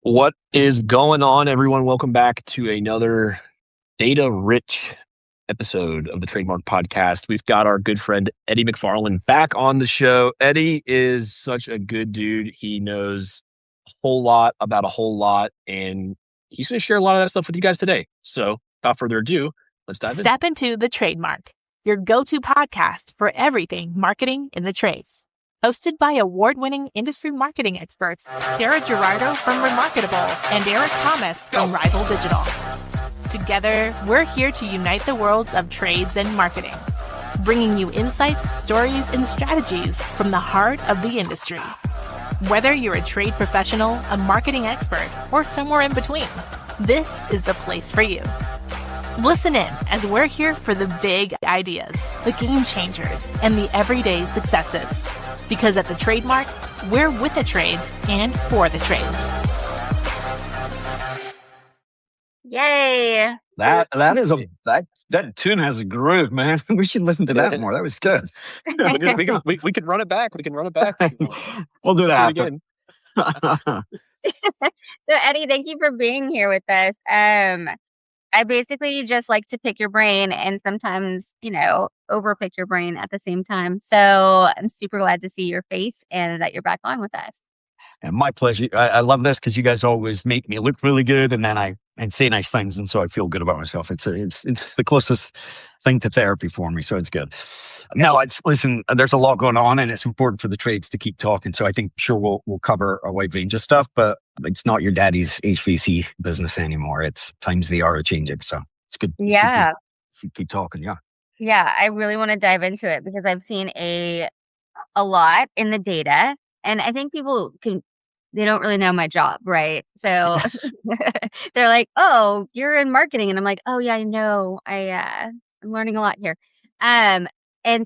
What is going on, everyone? Welcome back to another data-rich episode of the TradeMarke Podcast. We've got our good friend Eddie McFarlane back on the show. Eddie is such a good dude. He knows a whole lot about a whole lot, and he's going to share a lot of that stuff with you guys today. So, without further ado, let's dive in. Step into the TradeMarke, your go-to podcast for everything marketing in the trades. Hosted by award-winning industry marketing experts Sarah Gerardo from Remarkable and Eric Thomas from Rival Digital. Together, we're here to unite the worlds of trades and marketing, bringing you insights, stories, and strategies from the heart of the industry. Whether you're a trade professional, a marketing expert, or somewhere in between, this is the place for you. Listen in as we're here for the big ideas, the game changers, and the everyday successes. Because at the TradeMarke, we're with the trades and for the trades. Yay! That tune has a groove, man. We should listen to that more. That was good. we can run it back. We can run it back. We'll do that again. So Eddie, thank you for being here with us. I basically just like to pick your brain and sometimes, over pick your brain at the same time. So I'm super glad to see your face and that you're back on with us. And my pleasure. I love this because you guys always make me look really good and say nice things. And so I feel good about myself. It's the closest thing to therapy for me. So it's good. No, listen, there's a lot going on and it's important for the trades to keep talking. So I think we'll cover a wide range of stuff, but it's not your daddy's HVAC business anymore. It's times they are changing. So it's good. Yeah. Keep talking. Yeah. Yeah. I really want to dive into it because I've seen a lot in the data and I think they don't really know my job, right? So they're like, "Oh, you're in marketing," and I'm like, "Oh yeah, I know. I'm learning a lot here." And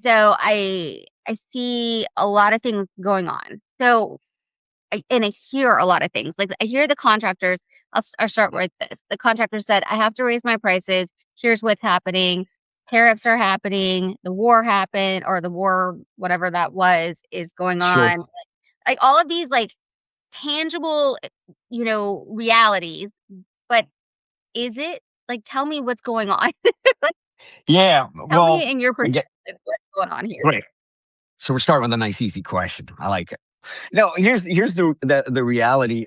so I see a lot of things going on. So I hear a lot of things. Like I hear the contractors. I'll start with this. The contractor said, "I have to raise my prices. Here's what's happening. Tariffs are happening. The war happened, or the war, whatever that was, is going on." Sure. Like all of these, tangible, realities, but is it tell me what's going on? Yeah. Tell me in your perspective what's going on here. Great. So we're starting with a nice, easy question. I like it. No, here's the reality.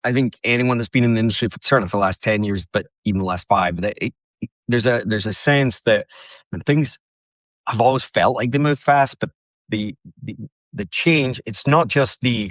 I think anyone that's been in the industry certainly for the last 10 years, but even the last 5, that there's a sense that when things have always felt like they move fast, but the change, it's not just the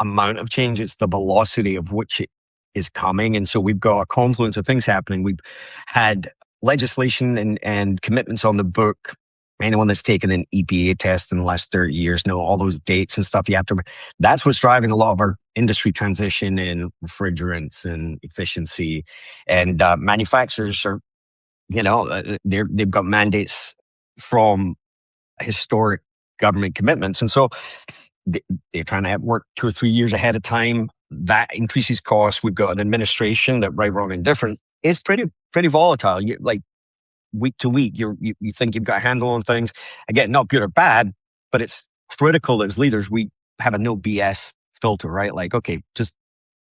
amount of change, it's the velocity of which it is coming. And so we've got a confluence of things happening. We've had legislation and commitments on the book. Anyone that's taken an EPA test in the last 30 years know all those dates and stuff you have to. That's what's driving a lot of our industry transition in refrigerants and efficiency. And manufacturers are, they've got mandates from historic government commitments. And so they're trying to work 2 or 3 years ahead of time. That increases costs. We've got an administration that, right, wrong, and different, is pretty volatile. Like week to week, you think you've got a handle on things. Again, not good or bad, but it's critical as leaders we have a no BS filter, right? Like, okay, just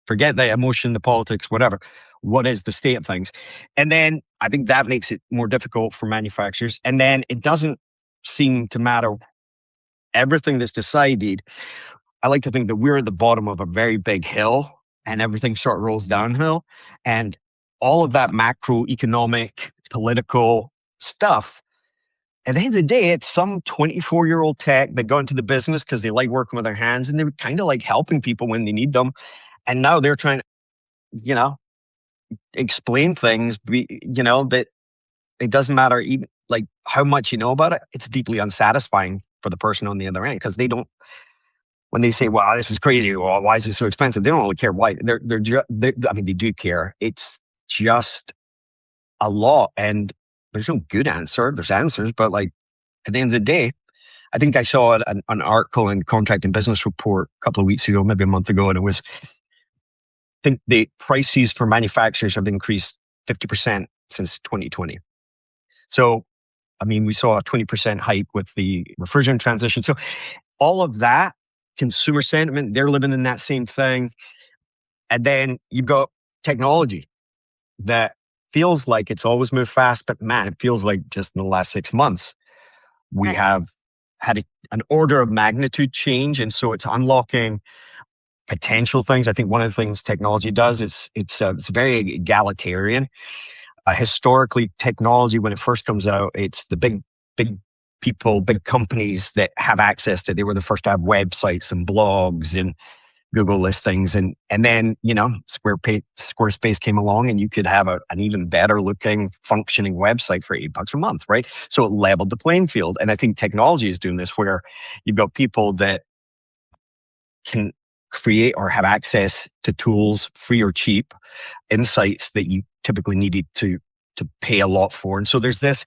forget the emotion, the politics, whatever. What is the state of things? And then I think that makes it more difficult for manufacturers. And then it doesn't seem to matter everything that's decided. I like to think that we're at the bottom of a very big hill and everything sort of rolls downhill. And all of that macroeconomic, political stuff, at the end of the day, it's some 24-year-old tech that got into the business because they like working with their hands and they were kind of like helping people when they need them. And now they're trying to, explain things, that it doesn't matter even like how much you know about it. It's deeply unsatisfying for the person on the other end because they don't, when they say, "Wow, this is crazy," or "Why is it so expensive?" They don't really care why. They do care. It's just a lot, and there's no good answer. There's answers, but at the end of the day, I think I saw an article in Contract and Business Report a couple of weeks ago, maybe a month ago, and it was, I think the prices for manufacturers have increased 50% since 2020. So, we saw a 20% hike with the refrigerant transition. So all of that, consumer sentiment, they're living in that same thing. And then you've got technology that feels like it's always moved fast, but man, it feels like just in the last 6 months, we have had an order of magnitude change. And so it's unlocking potential things. I think one of the things technology does is it's very egalitarian. Historically, technology, when it first comes out, it's the big people, big companies that have access to it. They were the first to have websites and blogs and Google listings. And then, Squarespace came along and you could have an even better looking functioning website for $8 a month, right? So it leveled the playing field. And I think technology is doing this where you've got people that can create or have access to tools, free or cheap, insights that you typically needed to pay a lot for. And so there's this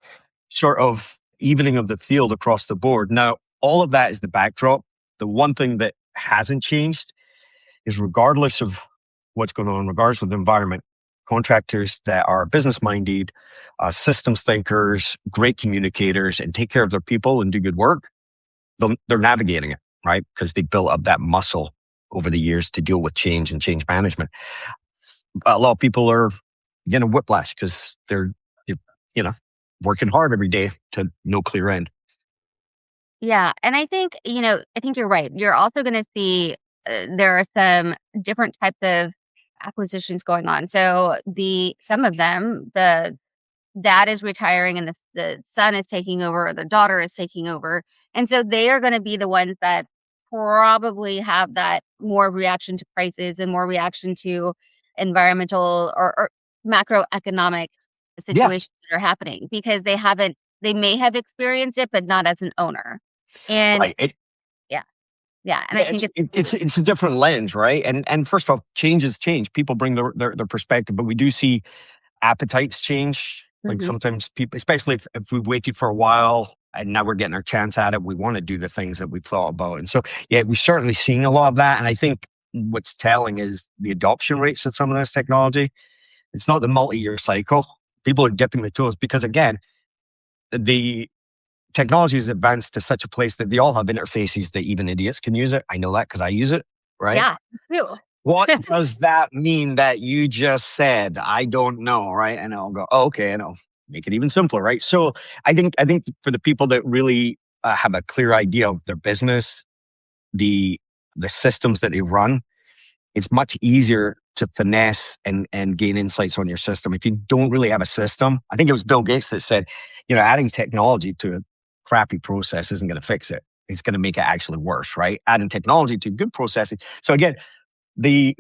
sort of evening of the field across the board. Now, all of that is the backdrop. The one thing that hasn't changed is regardless of what's going on, regardless of the environment, contractors that are business-minded, systems thinkers, great communicators, and take care of their people and do good work, they're navigating it, right? Because they built up that muscle over the years to deal with change and change management. A lot of people are getting whiplash because they're, working hard every day to no clear end. Yeah. And I think you're right. You're also going to see there are some different types of acquisitions going on. So some of them, the dad is retiring and the son is taking over, or the daughter is taking over. And so they are going to be the ones that probably have that more reaction to prices and more reaction to environmental or macroeconomic situations that are happening, because they may have experienced it, but not as an owner. And right. Yeah. And I think it's a different lens, right? And first of all, change is change. People bring their perspective, but we do see appetites change. Like sometimes people, especially if we've waited for a while and now we're getting our chance at it, we want to do the things that we've thought about. And so, yeah, we're certainly seeing a lot of that. And I think what's telling is the adoption rates of some of this technology. It's not the multi-year cycle. People are dipping the toes because, again, the technology is advanced to such a place that they all have interfaces that even idiots can use it. I know that because I use it, right? Yeah, too. What does that mean that you just said? I don't know, right? And I'll go, oh, okay, and I'll make it even simpler, right? So I think for the people that really have a clear idea of their business, the systems that they run, it's much easier to finesse and gain insights on your system. If you don't really have a system, I think it was Bill Gates that said, adding technology to a crappy process isn't going to fix it. It's going to make it actually worse, right? Adding technology to good processes. So again, I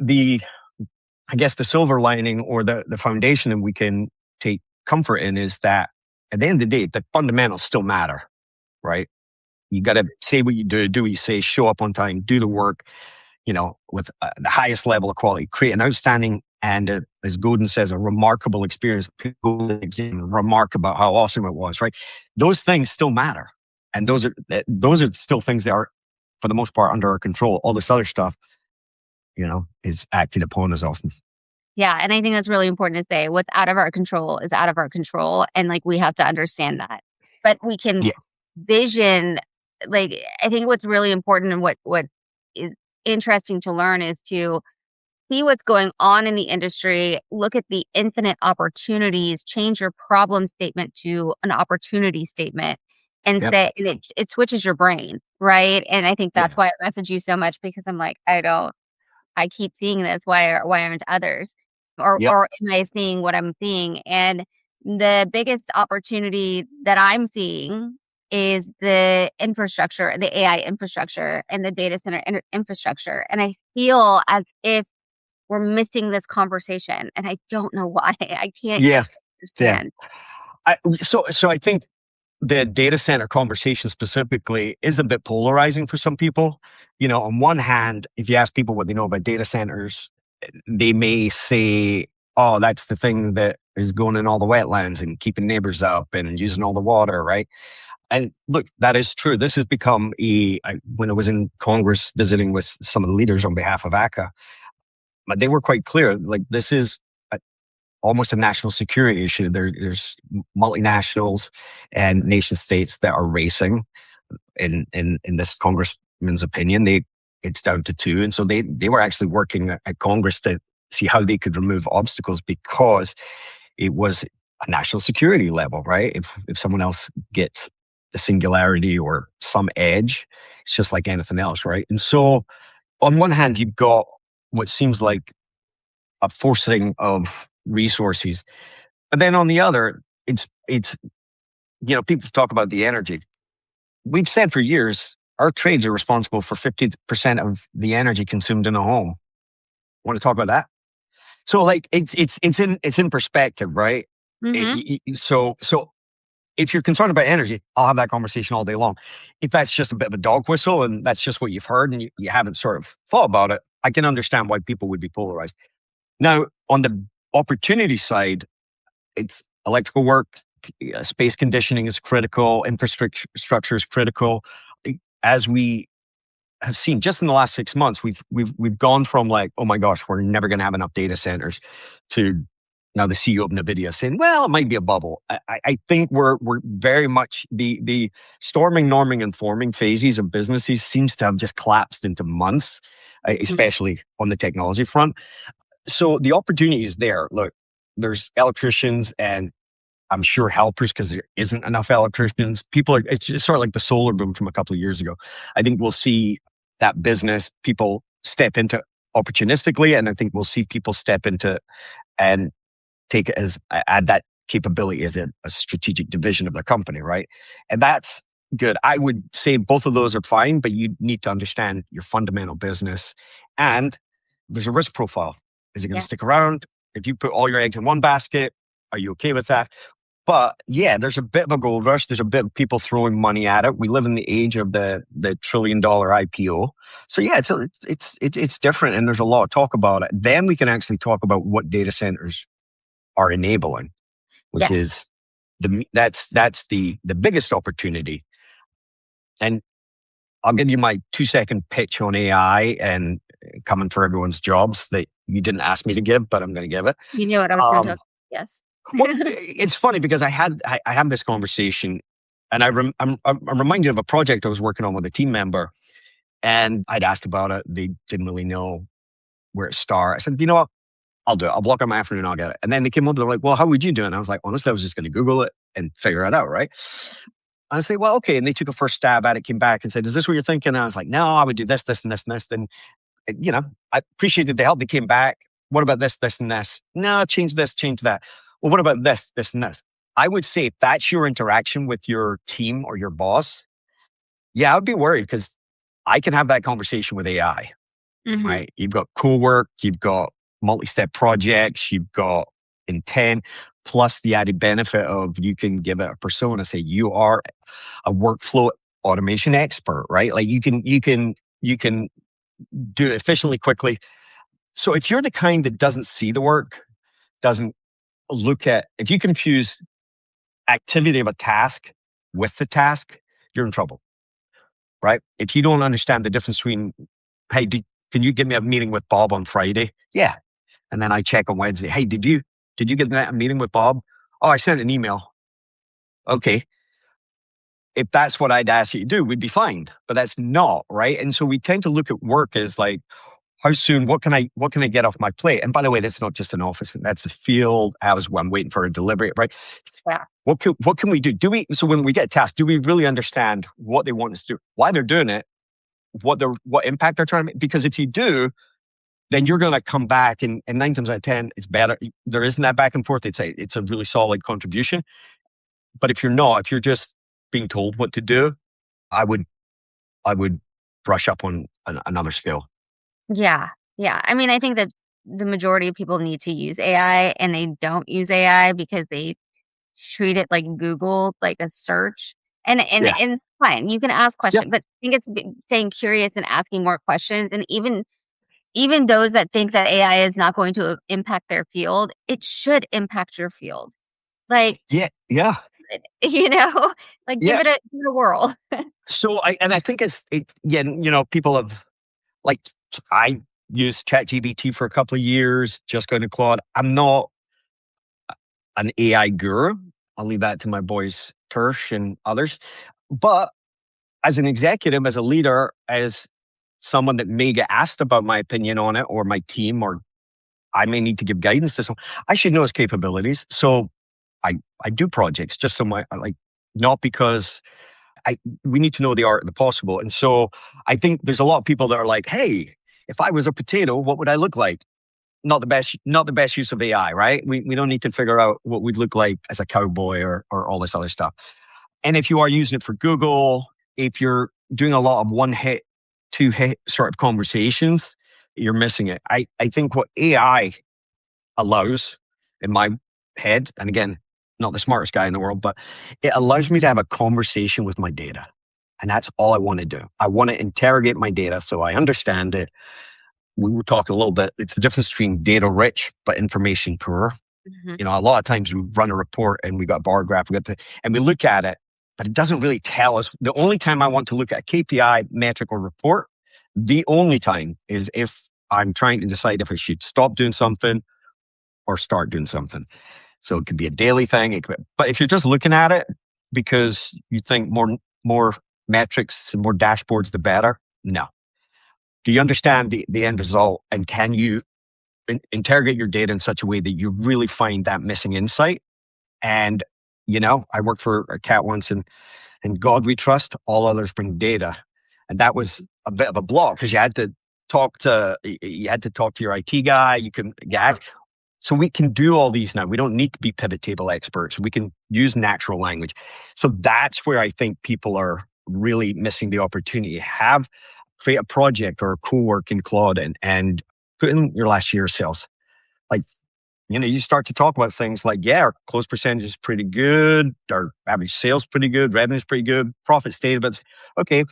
guess the silver lining or the foundation that we can take comfort in is that at the end of the day, the fundamentals still matter, right? You got to say what you do what you say, show up on time, do the work, with the highest level of quality, create an outstanding and, as Godin says, a remarkable experience. People remark about how awesome it was, right? Those things still matter. And those are still things that are, for the most part, under our control. All this other stuff, is acted upon as often. Yeah. And I think that's really important to say. What's out of our control is out of our control. And we have to understand that. But we can vision, I think what's really important and what is interesting to learn is to see what's going on in the industry, look at the infinite opportunities, change your problem statement to an opportunity statement, and say, and it switches your brain, right? And I think that's why I message you so much, because I'm like, I keep seeing this. Why aren't others? Or am I seeing what I'm seeing? And the biggest opportunity that I'm seeing is the infrastructure, the AI infrastructure and the data center infrastructure. And I feel as if we're missing this conversation, and I don't know why. I can't understand. So I think the data center conversation specifically is a bit polarizing for some people. On one hand, if you ask people what they know about data centers, they may say, oh, that's the thing that is going in all the wetlands and keeping neighbors up and using all the water, right? And look, that is true. This has become when I was in Congress visiting with some of the leaders on behalf of ACA, but they were quite clear, this is almost a national security issue. There's multinationals and nation states that are racing. In this congressman's opinion, it's down to two. And so they were actually working at Congress to see how they could remove obstacles, because it was a national security level, right? If someone else gets the singularity or some edge, it's just like anything else, right? And so on one hand, you've got what seems like a forcing of resources, but then on the other, it's people talk about the energy. We've said for years, our trades are responsible for 50% of the energy consumed in a home. Want to talk about that? So like it's in perspective, right? So if you're concerned about energy, I'll have that conversation all day long. If that's just a bit of a dog whistle and that's just what you've heard and you haven't sort of thought about it, I can understand why people would be polarized. Now, on the opportunity side, it's electrical work, space conditioning is critical, infrastructure is critical. As we have seen just in the last 6 months, we've gone from like, oh my gosh, we're never going to have enough data centers, to now the CEO of NVIDIA saying, well, it might be a bubble. I think we're very much the storming, norming, and forming phases of businesses seems to have just collapsed into months, especially on the technology front. So the opportunity is there. Look, there's electricians and I'm sure helpers, because there isn't enough electricians. It's just sort of like the solar boom from a couple of years ago. I think we'll see that business people step into opportunistically, and I think we'll see people step into and take it as add that capability as a strategic division of the company, right? And that's good. I would say both of those are fine, but you need to understand your fundamental business, and there's a risk profile. Is it going to stick around? If you put all your eggs in one basket, are you okay with that? But yeah, there's a bit of a gold rush. There's a bit of people throwing money at it. We live in the age of the $1 trillion IPO. So yeah, it's different, and there's a lot of talk about it. Then we can actually talk about what data centers are enabling, which is that's the biggest opportunity. And I'll give you my 2-second pitch on AI and coming for everyone's jobs that you didn't ask me to give, but I'm going to give it. You knew what I was going to talk. Yes. Well, it's funny because I had this conversation, and I'm reminded of a project I was working on with a team member, and I'd asked about it. They didn't really know where to start. I said, you know what? I'll do it. I'll block out my afternoon. I'll get it. And then they came up. They're like, well, how would you do it? And I was like, honestly, I was just going to Google it and figure it out, right? I say, well, okay. And they took a first stab at it, came back and said, is this what you're thinking? And I was like, no, I would do this, this, and this, and this. Then, I appreciated the help. They came back. What about this, this, and this? No, change this, change that. Well, what about this, this, and this? I would say if that's your interaction with your team or your boss, yeah, I would be worried, because I can have that conversation with AI, right? You've got co-work, you've got multi-step projects, you've got intent, plus the added benefit of you can give it a persona, say you are a workflow automation expert, right? Like you can do it efficiently, quickly. So if you're the kind that doesn't see the work, doesn't look at, if you confuse activity of a task with the task, you're in trouble, right? If you don't understand the difference between, hey, can you give me a meeting with Bob on Friday? Yeah. And then I check on Wednesday. Hey, did you get that meeting with Bob? Oh, I sent an email. Okay. If that's what I'd ask you to do, we'd be fine, but that's not, right? And so we tend to look at work as like, how soon, what can I get off my plate? And by the way, that's not just an office. That's a field. I'm waiting for a delivery, right? Yeah. What can we do? So when we get a task, do we really understand what they want us to do, why they're doing it, what impact they're trying to make? Because if you do, then you're going to come back and 9 times out of 10, it's better. There isn't that back and forth. It's a really solid contribution. But if you're just being told what to do, I would brush up on another skill. Yeah. Yeah. I mean, I think that the majority of people need to use AI, and they don't use AI because they treat it like Google, like a search. And fine, you can ask questions, but I think it's staying curious and asking more questions. And even those that think that AI is not going to impact their field, it should impact your field. Like, yeah. like give it a whirl. So I think people have, like, I used ChatGPT for a couple of years, just going to Claude. I'm not an AI guru. I'll leave that to my boys, Tersh and others. But as an executive, as a leader, as someone that may get asked about my opinion on it, or my team, or I may need to give guidance to someone. I should know his capabilities. So I do projects just so not because we need to know the art of the possible. And so I think there's a lot of people that are like, hey, if I was a potato, what would I look like? Not the best use of AI, right? We don't need to figure out what we'd look like as a cowboy or all this other stuff. And if you are using it for Google, if you're doing a lot of one hit, two hit sort of conversations, you're missing it. I think what AI allows in my head, and again, not the smartest guy in the world, but it allows me to have a conversation with my data. And that's all I want to do. I want to interrogate my data so I understand it. We were talking a little bit, it's the difference between data rich, but information poor. Mhm. A lot of times we run a report and we got bar graph, and we look at it, but it doesn't really tell us. The only time I want to look at a KPI, metric, or report, the only time is if I'm trying to decide if I should stop doing something or start doing something. So it could be a daily thing. But if you're just looking at it because you think more metrics and more dashboards, the better. No. Do you understand the end result? And can you interrogate your data in such a way that you really find that missing insight? And, I worked for a cat once, and God we trust, all others bring data. And that was a bit of a block because you had to talk to your IT guy. So we can do all these now. We don't need to be pivot table experts. We can use natural language. So that's where I think people are really missing the opportunity. Create a project or a co-work in Claude and put in your last year's sales. You start to talk about things like, yeah, our close percentage is pretty good. Our average sales pretty good. Revenue is pretty good. Profit statements. Okay.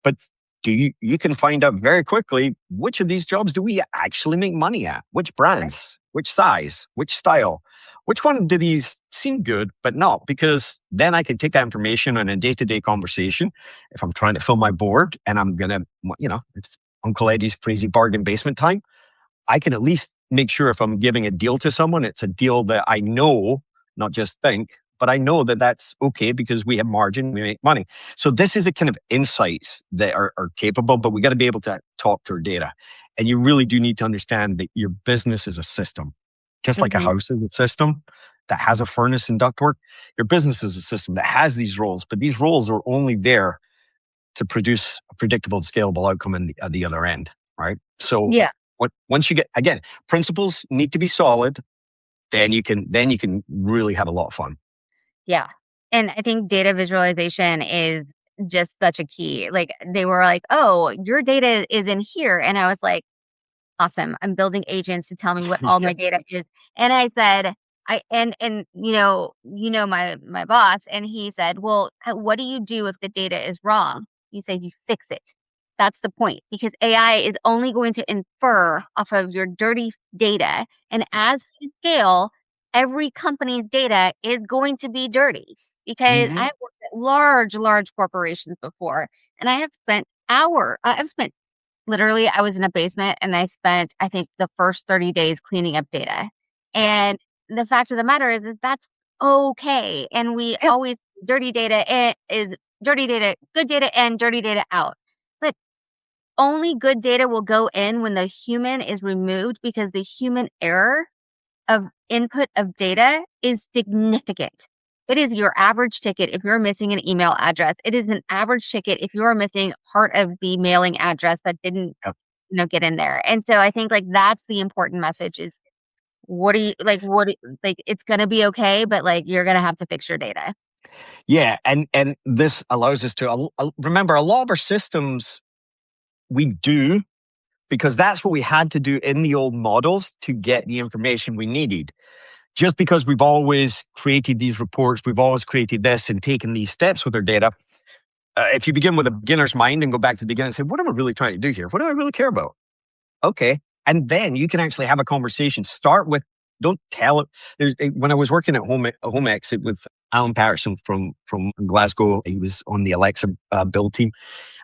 But you can find out very quickly which of these jobs do we actually make money at? Which brands, which size, which style, which one do these seem good, but not? Because then I can take that information in a day-to-day conversation. If I'm trying to fill my board and I'm going to, it's Uncle Eddie's crazy bargain basement time, I can at least make sure if I'm giving a deal to someone, it's a deal that I know, not just think, but I know that that's okay because we have margin, we make money. So this is a kind of insights that are capable, but we got to be able to talk to our data. And you really do need to understand that your business is a system. Just like a house is a system that has a furnace and ductwork, your business is a system that has these roles, but these roles are only there to produce a predictable, scalable outcome at the other end, right? So once you get, again, principles need to be solid, then you can really have a lot of fun. Yeah. And I think data visualization is just such a key. Like they were like, oh, your data is in here. And I was like, awesome. I'm building agents to tell me what all my data is. And I said, my boss, and he said, well, what do you do if the data is wrong? You say you fix it. That's the point, because AI is only going to infer off of your dirty data. And as you scale, every company's data is going to be dirty, because I've worked at large corporations before, and I've spent literally, I was in a basement and I spent, I think, the first 30 days cleaning up data. And the fact of the matter is that that's okay. And we always, dirty data is dirty data, good data in, dirty data out. But only good data will go in when the human is removed, because the human error of input of data is significant. It is your average ticket if you're missing an email address. It is an average ticket if you're missing part of the mailing address that didn't get in there. And so I think that's the important message is, it's going to be okay, but you're going to have to fix your data. Yeah. And this allows us to remember a lot of our systems we do because that's what we had to do in the old models to get the information we needed. Just because we've always created these reports, we've always created this and taken these steps with our data. If you begin with a beginner's mind and go back to the beginning and say, what am I really trying to do here? What do I really care about? Okay. And then you can actually have a conversation. Start with, don't tell it. When I was working at Home Exit with Alan Patterson from Glasgow, he was on the Alexa build team.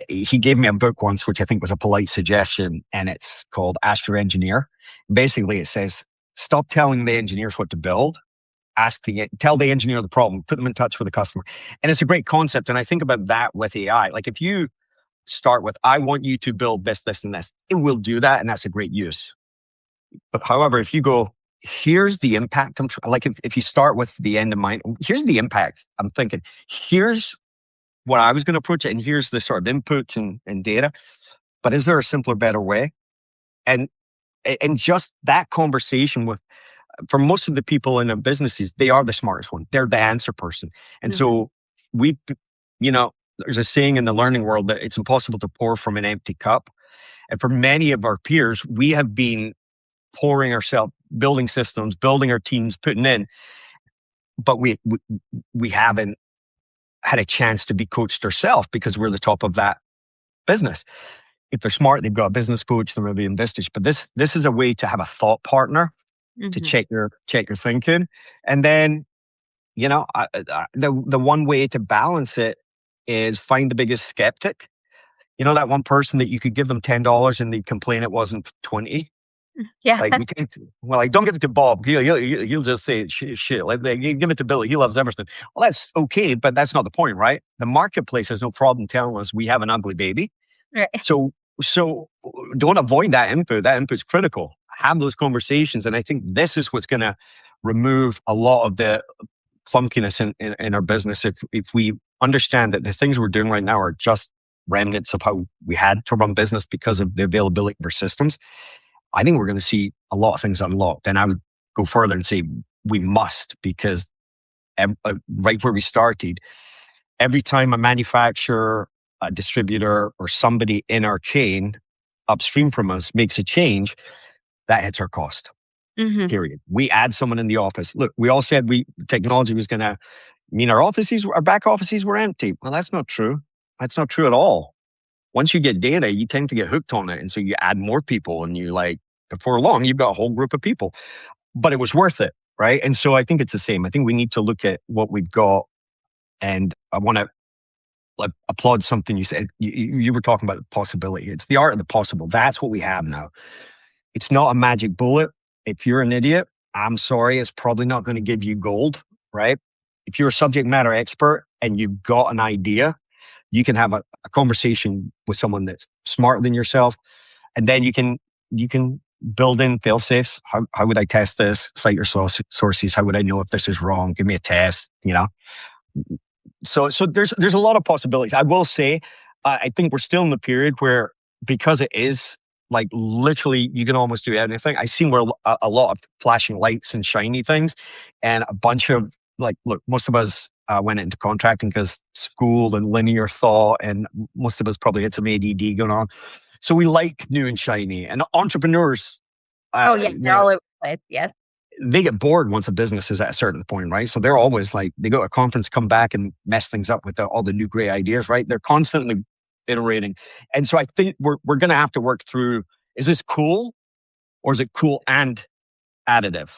He gave me a book once, which I think was a polite suggestion, and it's called Ask Your Engineer. Basically, it says, stop telling the engineers what to build. Tell the engineer the problem, put them in touch with the customer. And it's a great concept. And I think about that with AI. Like if you start with, I want you to build this, this, and this, it will do that. And that's a great use. But however, if you go, here's the impact. Like if you start with the end in mind, here's the impact. I'm thinking, here's what I was going to approach it, and here's the sort of inputs and data. But is there a simpler, better way? And just that conversation with, for most of the people in our businesses, they are the smartest one. They're the answer person. And so there's a saying in the learning world that it's impossible to pour from an empty cup. And for many of our peers, we have been pouring ourselves, building systems, building our teams, putting in, but we haven't had a chance to be coached ourselves because we're the top of that business. If they're smart, they've got a business coach, they're maybe in business. But this is a way to have a thought partner to check your thinking. And then, the one way to balance it is find the biggest skeptic. That one person that you could give them $10 and they'd complain it wasn't 20. Yeah. Like don't give it to Bob. He'll just say shit. Like, give it to Billy. He loves everything. Well, that's okay, but that's not the point, right? The marketplace has no problem telling us we have an ugly baby. Right. So don't avoid that input. That input's critical. Have those conversations. And I think this is what's going to remove a lot of the clunkiness in our business. If we understand that the things we're doing right now are just remnants of how we had to run business because of the availability of our systems, I think we're going to see a lot of things unlocked. And I would go further and say we must, because right where we started, every time a manufacturer, a distributor, or somebody in our chain upstream from us makes a change, that hits our cost. Period. We add someone in the office. Look, we all said technology was going to mean our back offices were empty. Well, that's not true. That's not true at all. Once you get data, you tend to get hooked on it. And so you add more people and before long, you've got a whole group of people. But it was worth it, right? And so I think it's the same. I think we need to look at what we've got. And I want to applaud something you said. You were talking about the possibility. It's the art of the possible. That's what we have now. It's not a magic bullet. If you're an idiot, I'm sorry, it's probably not going to give you gold, right? If you're a subject matter expert and you've got an idea, you can have a conversation with someone that's smarter than yourself. And then you can build in fail safes. How would I test this? Cite your sources. How would I know if this is wrong? Give me a test, So there's a lot of possibilities. I will say, I think we're still in the period where, because it is like literally you can almost do anything. I seen where a lot of flashing lights and shiny things, and a bunch of look, most of us went into contracting because school and linear thought, and most of us probably had some ADD going on. So we like new and shiny. And entrepreneurs, they're all over the place. Yes. They get bored once a business is at a certain point, right? So they're always they go to a conference, come back and mess things up with all the new great ideas, right? They're constantly iterating. And so I think we're going to have to work through, is this cool or is it cool and additive?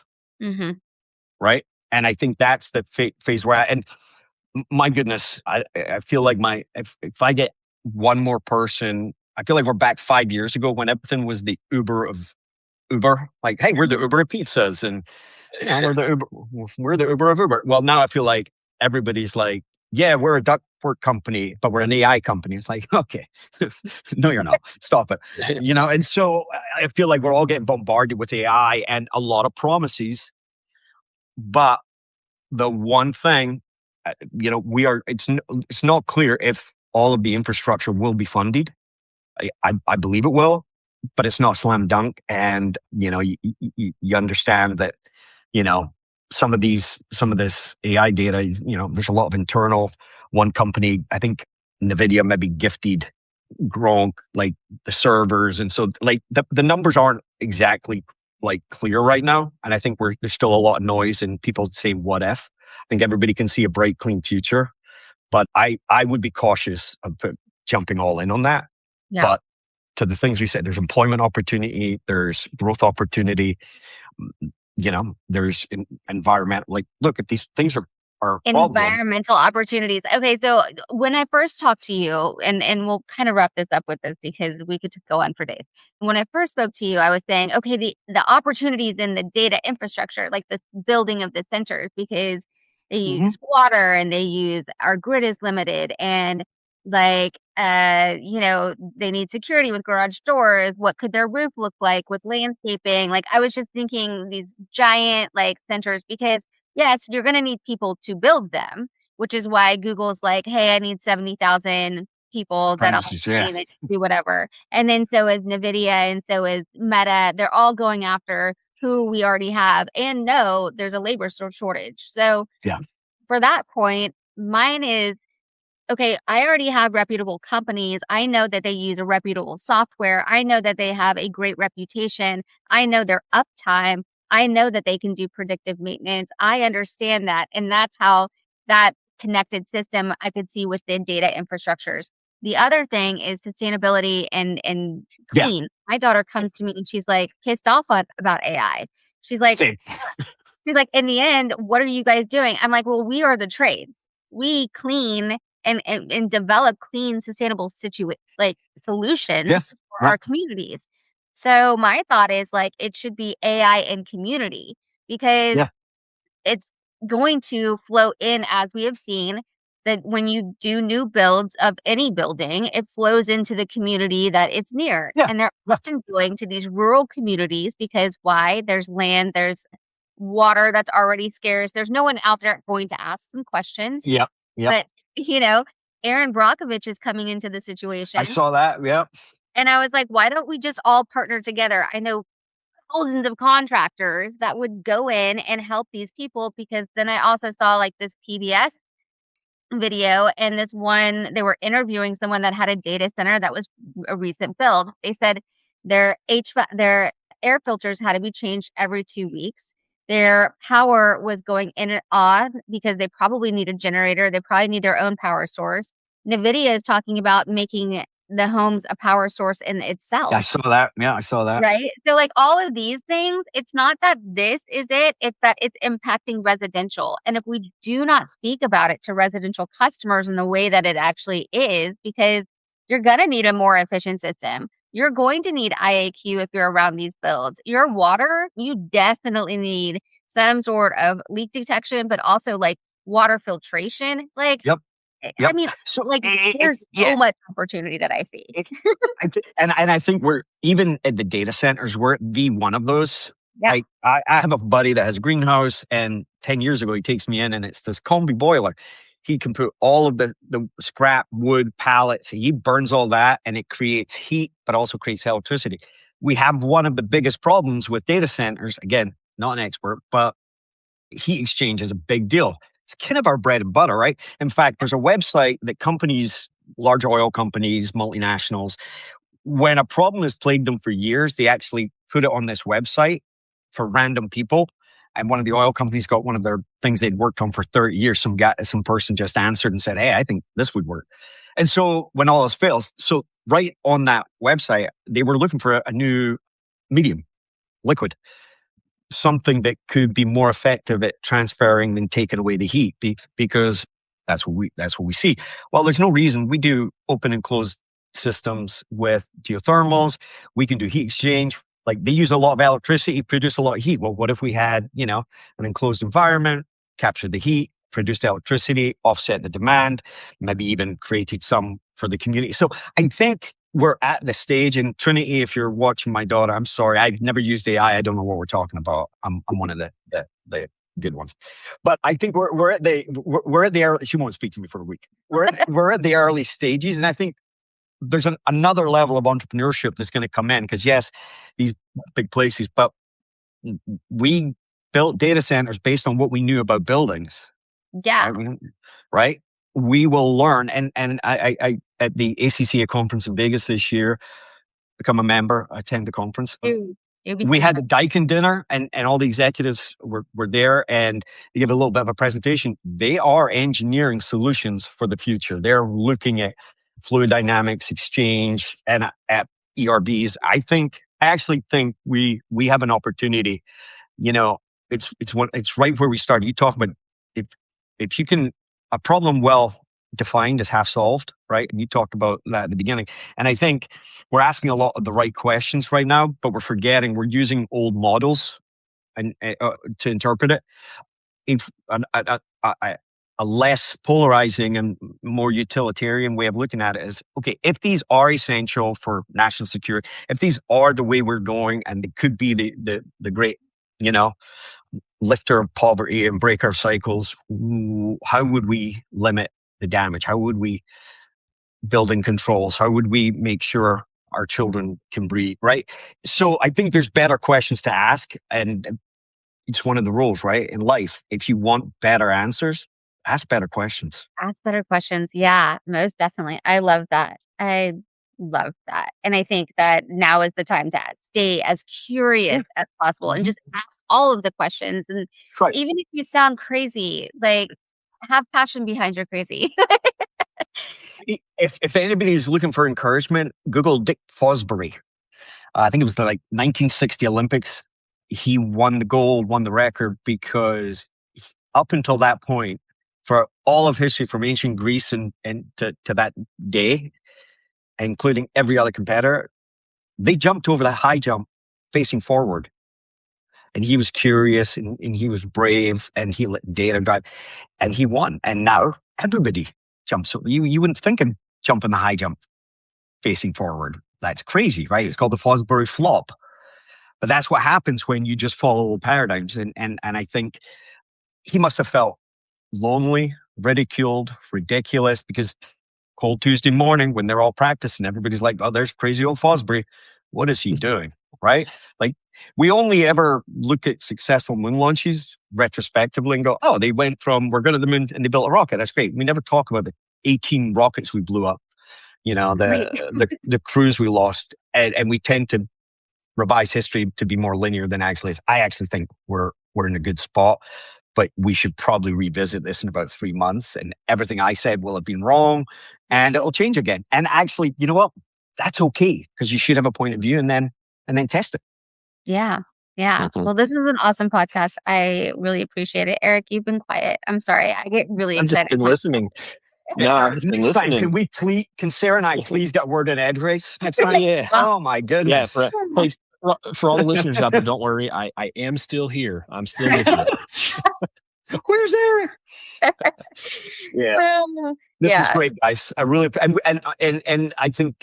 Right? And I think that's the phase where and my goodness, I feel like if I get one more person, I feel like we're back 5 years ago when everything was the Uber of Uber. Like, hey, we're the Uber of pizzas, and we're the Uber of Uber. Well, now I feel like everybody's like, yeah, we're a ductwork company, but we're an AI company. It's like, okay, no, you're not. Stop it. And so I feel like we're all getting bombarded with AI and a lot of promises. But the one thing, it's not clear if all of the infrastructure will be funded. I believe it will, but it's not slam dunk. And, you understand that, some of this AI data, there's a lot of internal. One company, I think NVIDIA maybe gifted Gronk, the servers. And so the numbers aren't exactly clear right now. And I think there's still a lot of noise and people say, what if? I think everybody can see a bright, clean future, but I would be cautious of jumping all in on that. Yeah. But to the things we said, there's employment opportunity, there's growth opportunity, there's environmental, look at these things are environmental opportunities. Okay. So when I first talked to you, and we'll kind of wrap this up with this because we could just go on for days. When I first spoke to you, I was saying, okay, the opportunities in the data infrastructure, like this building of the centers, because they use water and our grid is limited. And Like, they need security with garage doors. What could their roof look like with landscaping? Like, I was just thinking these giant like centers because yes, you're going to need people to build them, which is why Google's like, hey, I need 70,000 people that'll do whatever. And then so is NVIDIA and so is Meta. They're all going after who we already have and know there's a labor shortage. So for that point, mine is, okay, I already have reputable companies. I know that they use a reputable software. I know that they have a great reputation. I know their uptime. I know that they can do predictive maintenance. I understand that. And that's how that connected system I could see within data infrastructures. The other thing is sustainability and clean. Yeah. My daughter comes to me and she's like pissed off about AI. She's like, Same. She's like, in the end, what are you guys doing? I'm like, well, we are the trades. We clean and develop clean, sustainable solutions for our communities. So my thought is like, it should be AI and community because it's going to flow in, as we have seen, that when you do new builds of any building, it flows into the community that it's near. Yeah. And they're often going to these rural communities because why? There's land, there's water that's already scarce. There's no one out there going to ask some questions. Yep. But, Aaron Brockovich is coming into the situation. I saw that. Yep. And I was like, why don't we just all partner together? I know thousands of contractors that would go in and help these people because then I also saw like this PBS video and this one, they were interviewing someone that had a data center that was a recent build. They said their air filters had to be changed every 2 weeks. Their power was going in and off because they probably need a generator. They probably need their own power source. NVIDIA is talking about making the homes a power source in itself. I saw that. Yeah, I saw that. Right? So like all of these things, it's not that this is it. It's that it's impacting residential. And if we do not speak about it to residential customers in the way that it actually is, because you're going to need a more efficient system. You're going to need IAQ if you're around these builds. Your water, you definitely need some sort of leak detection, but also like water filtration. Like, yep. I mean, so like there's so much opportunity that I see. And I think we're even at the data centers, we're the one of those. Yeah. I have a buddy that has a greenhouse, and 10 years ago he takes me in, and it's this combi boiler. He can put all of the scrap wood pallets. He burns all that, and it creates heat, but also creates electricity. We have one of the biggest problems with data centers. Again, not an expert, but heat exchange is a big deal. It's kind of our bread and butter, right? In fact, there's a website that companies, large oil companies, multinationals, when a problem has plagued them for years, they actually put it on this website for random people. And one of the oil companies got one of their things they'd worked on for 30 years. Some person just answered and said, hey, I think this would work. And so when all else fails, so right on that website, they were looking for a new medium, liquid, something that could be more effective at transferring than taking away the heat, because that's what we see. Well, there's no reason. We do open and closed systems with geothermals. We can do heat exchange. Like, they use a lot of electricity, produce a lot of heat. Well, what if we had, an enclosed environment, captured the heat, produced electricity, offset the demand, maybe even created some for the community? So I think we're at the stage, and Trinity, if you're watching my daughter, I'm sorry, I've never used AI. I don't know what we're talking about. I'm one of the good ones, but I think we're at the early. She won't speak to me for a week. We're at the early stages, and I think there's another level of entrepreneurship that's going to come in, because yes, these big places, but we built data centers based on what we knew about buildings. Yeah. Right. We will learn. And I at the ACCA conference in Vegas this year, become a member, attend the conference. We had the Daikin dinner, and all the executives were there, and they give a little bit of a presentation. They are engineering solutions for the future. They're looking at fluid dynamics, exchange, and at ERBs. I actually think we have an opportunity. It's right where we started. You talk about if you can, a problem well defined is half solved, right? And you talked about that at the beginning. And I think we're asking a lot of the right questions right now, but we're forgetting we're using old models and to interpret it. a less polarizing and more utilitarian way of looking at it is, okay, if these are essential for national security, if these are the way we're going, and it could be the great, lifter of poverty and break our cycles, how would we limit the damage? How would we build in controls? How would we make sure our children can breathe, right? So I think there's better questions to ask, and it's one of the rules, right? In life, if you want better answers, ask better questions. Ask better questions. Yeah, most definitely. I love that. I love that. And I think that now is the time to stay as curious as possible and just ask all of the questions. And Right. even if you sound crazy, like, have passion behind your crazy. If anybody is looking for encouragement, Google Dick Fosbury. I think it was the 1960 Olympics. He won the gold, won the record, because up until that point, for all of history, from ancient Greece and to that day, including every other competitor, they jumped over the high jump facing forward. And he was curious, and he was brave, and he let data drive, and he won. And now everybody jumps. So you wouldn't think of jumping the high jump facing forward. That's crazy, right? It's called the Fosbury Flop. But that's what happens when you just follow old paradigms. And I think he must have felt lonely, ridiculed, ridiculous, because cold Tuesday morning when they're all practicing, everybody's like, oh, there's crazy old Fosbury. What is he doing? Right? Like, we only ever look at successful moon launches retrospectively and go, oh, they went from, we're going to the moon and they built a rocket. That's great. We never talk about the 18 rockets we blew up, the crews we lost. And we tend to revise history to be more linear than actually is. I actually think we're in a good spot, but we should probably revisit this in about 3 months, and everything I said will have been wrong, and it'll change again. And actually, you know what? That's okay, because you should have a point of view and then test it. Yeah. Yeah. Mhm. Well, this was an awesome podcast. I really appreciate it. Eric, you've been quiet. I'm sorry. I get really I've just excited. been listening. No, I've just been Next time, listening. can Sarah and I please get a word in edgeways next time? Yeah. Oh my Yeah, goodness. for all the listeners out there, don't worry. I am still here. I'm still with you. Where's Eric? Yeah. This is Yeah. great, guys. I really, and I think,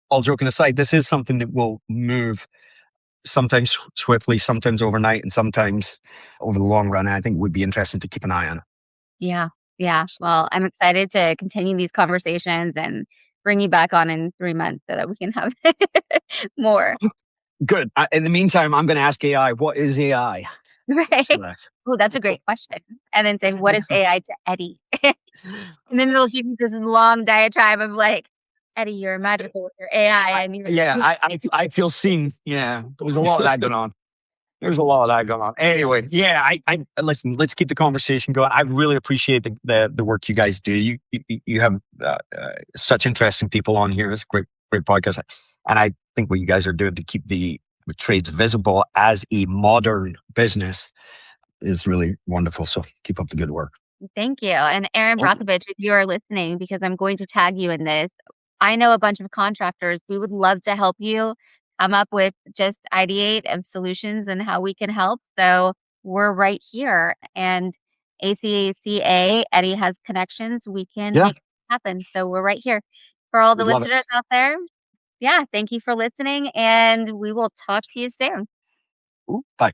all joking aside, this is something that will move sometimes swiftly, sometimes overnight, and sometimes over the long run. And I think it would be interesting to keep an eye on. Yeah. Yeah. Well, I'm excited to continue these conversations and bring you back on in 3 months so that we can have more. Good. In the meantime, I'm going to ask AI, what is AI? Right. So that- Oh, that's a great question. And then say, what is AI to Eddie? And then it'll give you this long diatribe of like, Eddie, you're magical with your AI. And you're Yeah, I feel seen. Yeah, there was a lot of that going on. There's a lot of that going on. Anyway, yeah, I listen. Let's keep the conversation going. I really appreciate the work you guys do. You have such interesting people on here. It's a great podcast, and I think what you guys are doing to keep the trades visible as a modern business is really wonderful. So keep up the good work. Thank you. And Aaron Brockovich, if you are listening, because I'm going to tag you in this, I know a bunch of contractors. We would love to help you come up with just ideate of solutions and how we can help. So we're right here. And ACACA, Eddie has connections. We can make it happen. So we're right here. For all the Love it. listeners out there, yeah, thank you for listening. And we will talk to you soon. Bye.